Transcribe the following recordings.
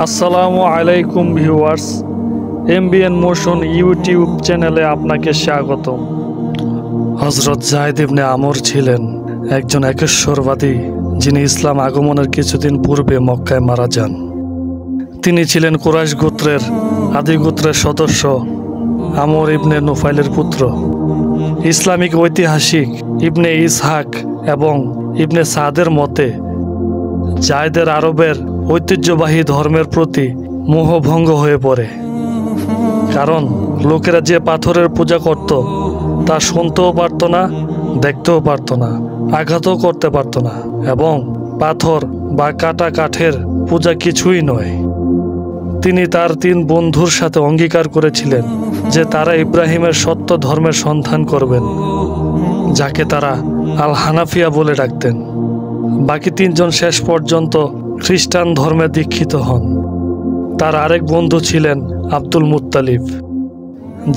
আসসালামু আলাইকুম viewers, MBN motion YouTube চ্যানেলে আপনাকে স্বাগতম। হযরত যায়েদ ইবনে আমর ছিলেন একজন একেশ্বরবাদী, যিনি ইসলাম আগমনের কিছুদিন পূর্বে মক্কায় মারা যান। তিনি ছিলেন কুরাইশ গোত্রের আদি গোত্রের সদস্য আমর ইবনে নুফাইলের পুত্র। ইসলামিক ঐতিহাসিক ইবনে ইসহাক এবং ইবনে সাদের মতে যায়েদের আরবের ঐতিহ্যবাহী ধর্মের প্রতি মোহভঙ্গ হয়ে পড়ে, কারণ লোকেরা যে পাথরের পূজা করত তা শুনতেও পারত না, দেখতেও পারত না, আঘাতও করতে পারত না, এবং পাথর বা কাটা কাঠের পূজা কিছুই নয়। তিনি তার 3 বন্ধুর সাথে অঙ্গীকার করেছিলেন যে তারা ইব্রাহিমের সত্য ধর্মের সন্ধান করবেন, যাকে তারা আল হানাফিয়া বলে ডাকতেন। বাকি 3 জন শেষ পর্যন্ত খ্রিস্টান ধর্মে দীক্ষিত হন। তার আরেক বন্ধু ছিলেন আব্দুল মুত্তালিব।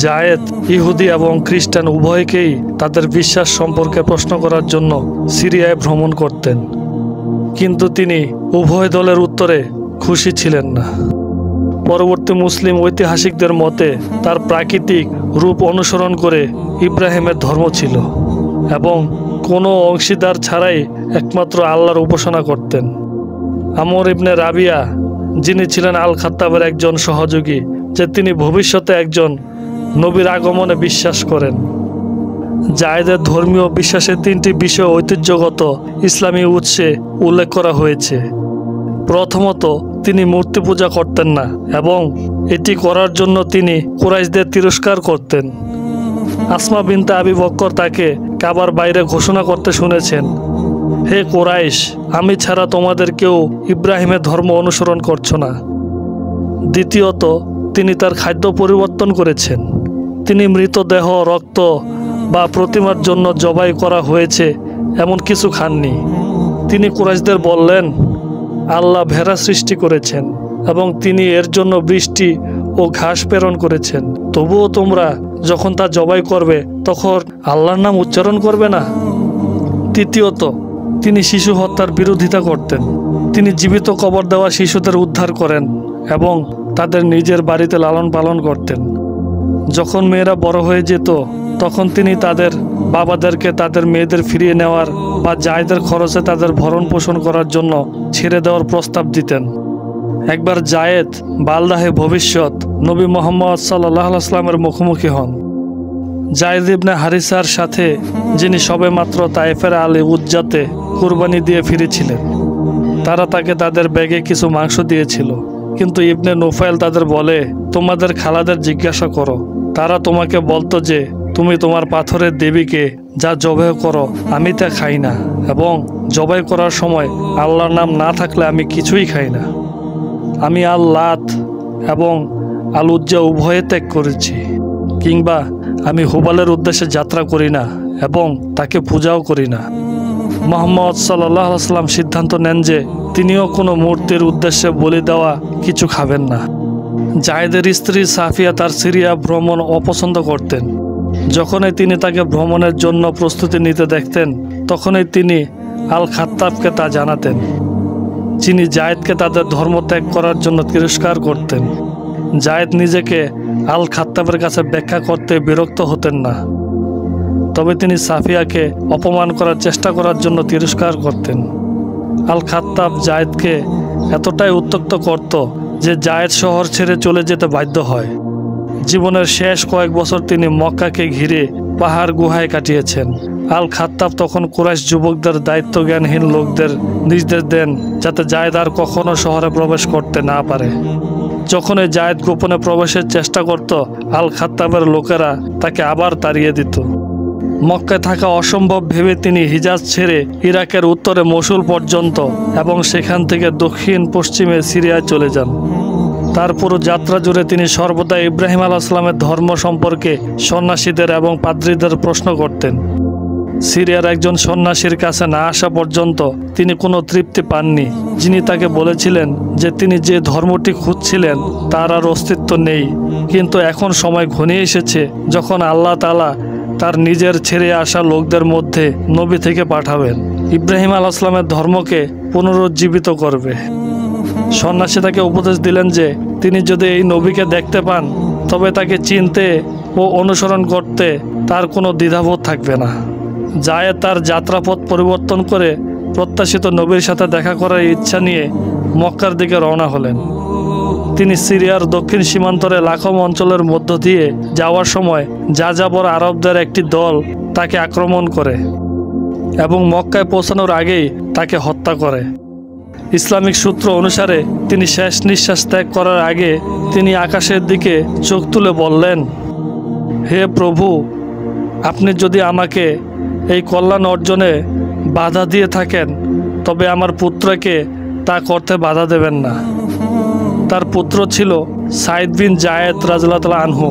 যায়েদ ইহুদি এবং খ্রিস্টান উভয়কেই তাদের বিশ্বাস সম্পর্কে প্রশ্ন করার জন্য সিরিয়ায় ভ্রমণ করতেন, কিন্তু তিনি উভয় দলের উত্তরে খুশি ছিলেন না। পরবর্তী মুসলিম ঐতিহাসিকদের মতে তার প্রাকৃতিক রূপ অনুসরণ করে ইব্রাহিমের ধর্ম ছিল এবং কোনো অংশীদার ছাড়াই একমাত্র আল্লাহর উপাসনা করতেন। আমর ইবনে রাবিয়া, যিনি ছিলেন আল খাত্তাবের একজন সহযোগী, যে তিনি ভবিষ্যতে একজন নবীর আগমনে বিশ্বাস করেন। যায়েদের ধর্মীয় বিশ্বাসের 3টি বিষয় ঐতিহ্যগত ইসলামী উৎসে উল্লেখ করা হয়েছে। প্রথমত, তিনি মূর্তি পূজা করতেন না এবং এটি করার জন্য তিনি কুরাইশদের তিরস্কার করতেন। আসমা বিনতে আবি বকর তাকে কাবার বাইরে ঘোষণা করতে শুনেছেন, হে কুরাইশ, আমি ছাড়া তোমাদের কেউ ইব্রাহিমের ধর্ম অনুসরণ করছো না। দ্বিতীয়ত, তিনি তার খাদ্য পরিবর্তন করেছেন। তিনি মৃতদেহ, রক্ত বা প্রতিমার জন্য জবাই করা হয়েছে এমন কিছু খাননি। তিনি কুরাইশদের বললেন, আল্লাহ ভেড়া সৃষ্টি করেছেন এবং তিনি এর জন্য বৃষ্টি ও ঘাস প্রেরণ করেছেন, তবুও তোমরা যখন তা জবাই করবে তখন আল্লাহর নাম উচ্চারণ করবে না। তৃতীয়ত, তিনি শিশু হত্যার বিরোধিতা করতেন। তিনি জীবিত কবর দেওয়া শিশুদের উদ্ধার করেন এবং তাদের নিজের বাড়িতে লালন পালন করতেন। যখন মেয়েরা বড় হয়ে যেত তখন তিনি তাদের বাবাদেরকে তাদের মেয়েদের ফিরিয়ে নেওয়ার বা যায়েদের খরচে তাদের ভরণ পোষণ করার জন্য ছেড়ে দেওয়ার প্রস্তাব দিতেন। একবার যায়েদ বালদাহে ভবিষ্যৎ নবী মুহাম্মদ সাল্লাল্লাহু আলাইহি ওয়াসাল্লামের মুখোমুখি হন। যায়েদ ইবনে হারিসার সাথে, যিনি সবেমাত্র তায়েফের আলী উজ্জাতে কুরবানি দিয়ে ফিরেছিলেন, তারা তাকে তাদের ব্যাগে কিছু মাংস দিয়েছিল। কিন্তু ইবনে নুফাইল তাদের বলে, তোমাদের খালাদের জিজ্ঞাসা করো, তারা তোমাকে বলতো যে তুমি তোমার পাথরের দেবীকে যা জবাই করো আমি তা খাই না, এবং জবাই করার সময় আল্লাহর নাম না থাকলে আমি কিছুই খাই না। আমি আল লাত এবং আল উজ্জা উভয়ে ত্যাগ করেছি, কিংবা আমি হুবালের উদ্দেশ্যে যাত্রা করি না এবং তাকে পূজাও করি না। মুহাম্মদ সাল্লাল্লাহু আলাইহি ওয়াসাল্লাম সিদ্ধান্ত নেন যে তিনিও কোনো মূর্তির উদ্দেশ্যে বলি দেওয়া কিছু খাবেন না। যায়েদের স্ত্রী সাফিয়া তার সিরিয়া ভ্রমণ অপছন্দ করতেন। যখনই তিনি তাকে ভ্রমণের জন্য প্রস্তুতি নিতে দেখতেন তখনই তিনি আল খাত্তাবকে তা জানাতেন, যিনি যায়েদকে তাদের ধর্ম ত্যাগ করার জন্য তিরস্কার করতেন। যায়েদ নিজেকে আল খাত্তাবের কাছে ব্যাখ্যা করতে বিরক্ত হতেন না, তবে তিনি সাফিয়াকে অপমান করার চেষ্টা করার জন্য তিরস্কার করতেন। আল খাত্তাব যায়েদকে এতটাই উত্ত্যক্ত করত যে যায়েদ শহর ছেড়ে চলে যেতে বাধ্য হয়। জীবনের শেষ কয়েক বছর তিনি মক্কাকে ঘিরে পাহাড় গুহায় কাটিয়েছেন। আল খাত্তাব তখন কুরাইশ যুবকদের দায়িত্ব জ্ঞানহীন লোকদের নির্দেশ দেন যাতে যায়েদ আর কখনো শহরে প্রবেশ করতে না পারে। যখনই যায়েদ গোপনে প্রবেশের চেষ্টা করত, আল খাত্তাবের লোকেরা তাকে আবার তাড়িয়ে দিত। মক্কায় থাকা অসম্ভব ভেবে তিনি হিজাজ ছেড়ে ইরাকের উত্তরে মসুল পর্যন্ত এবং সেখান থেকে দক্ষিণ পশ্চিমে সিরিয়ায় চলে যান। তার পুরো যাত্রা জুড়ে তিনি সর্বদা ইব্রাহিম আলাইহিস সালামের ধর্ম সম্পর্কে সন্ন্যাসীদের এবং পাদ্রীদের প্রশ্ন করতেন। সিরিয়ার একজন সন্ন্যাসীর কাছে না আসা পর্যন্ত তিনি কোনো তৃপ্তি পাননি, যিনি তাকে বলেছিলেন যে তিনি যে ধর্মটি খুঁজছিলেন তার আর অস্তিত্ব নেই, কিন্তু এখন সময় ঘনিয়ে এসেছে যখন আল্লাহ তাআলা তার নিজের ছেড়ে আসা লোকদের মধ্যে নবী থেকে পাঠাবেন, ইব্রাহিম আলাইহিস সালামের ধর্মকে পুনরুজ্জীবিত করবে। সন্ন্যাসী তাকে উপদেশ দিলেন যে তিনি যদি এই নবীকে দেখতে পান তবে তাকে চিনতে ও অনুসরণ করতে তার কোনো দ্বিধাবোধ থাকবে না। জায়েদ তার যাত্রাপথ পরিবর্তন করে প্রত্যাশিত নবীর সাথে দেখা করার ইচ্ছা নিয়ে মক্কার দিকে রওনা হলেন। তিনি সিরিয়ার দক্ষিণ সীমান্তরে লাখম অঞ্চলের মধ্য দিয়ে যাওয়ার সময় যাযাবর আরবদের একটি দল তাকে আক্রমণ করে এবং মক্কায় পৌঁছানোর আগেই তাকে হত্যা করে। ইসলামিক সূত্র অনুসারে তিনি শেষ নিঃশ্বাস ত্যাগ করার আগে তিনি আকাশের দিকে চোখ তুলে বললেন, হে প্রভু, আপনি যদি আমাকে এই কল্যাণ অর্জনে বাধা দিয়ে থাকেন তবে আমার পুত্রকে তা করতে বাধা দেবেন না। তার পুত্র ছিল সাইদ বিন জায়েদ রাদিয়াল্লাহু তাআলা আনহু।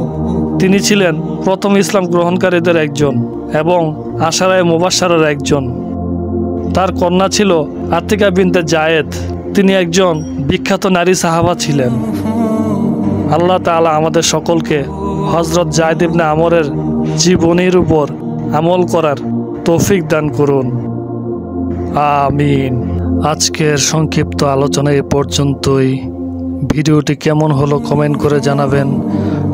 তিনি ছিলেন প্রথম ইসলাম গ্রহণকারীদের একজন এবং আশারায়ে মুবাশশারার একজন। তার কন্যা ছিল আতিকা বিনতে জায়েদ। তিনি একজন বিখ্যাত নারী সাহাবা ছিলেন। আল্লাহ তাআলা আমাদের সকলকে হযরত যায়েদ ইবনে আমরের জীবনীর উপর আমল করার তৌফিক দান করুন, আমিন। আজকের সংক্ষিপ্ত আলোচনা এ পর্যন্তই। ভিডিওটি কেমন হলো কমেন্ট করে জানাবেন।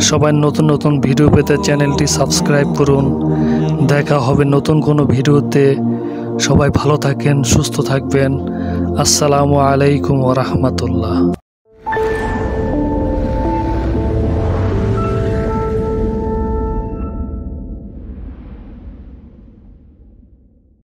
সবাই নতুন নতুন ভিডিও পেতে চ্যানেলটি সাবস্ক্রাইব করুন। দেখা হবে নতুন কোনো ভিডিওতে। সবাই ভালো থাকেন, সুস্থ থাকবেন। আসসালামু আলাইকুম ওয়া রাহমাতুল্লাহ।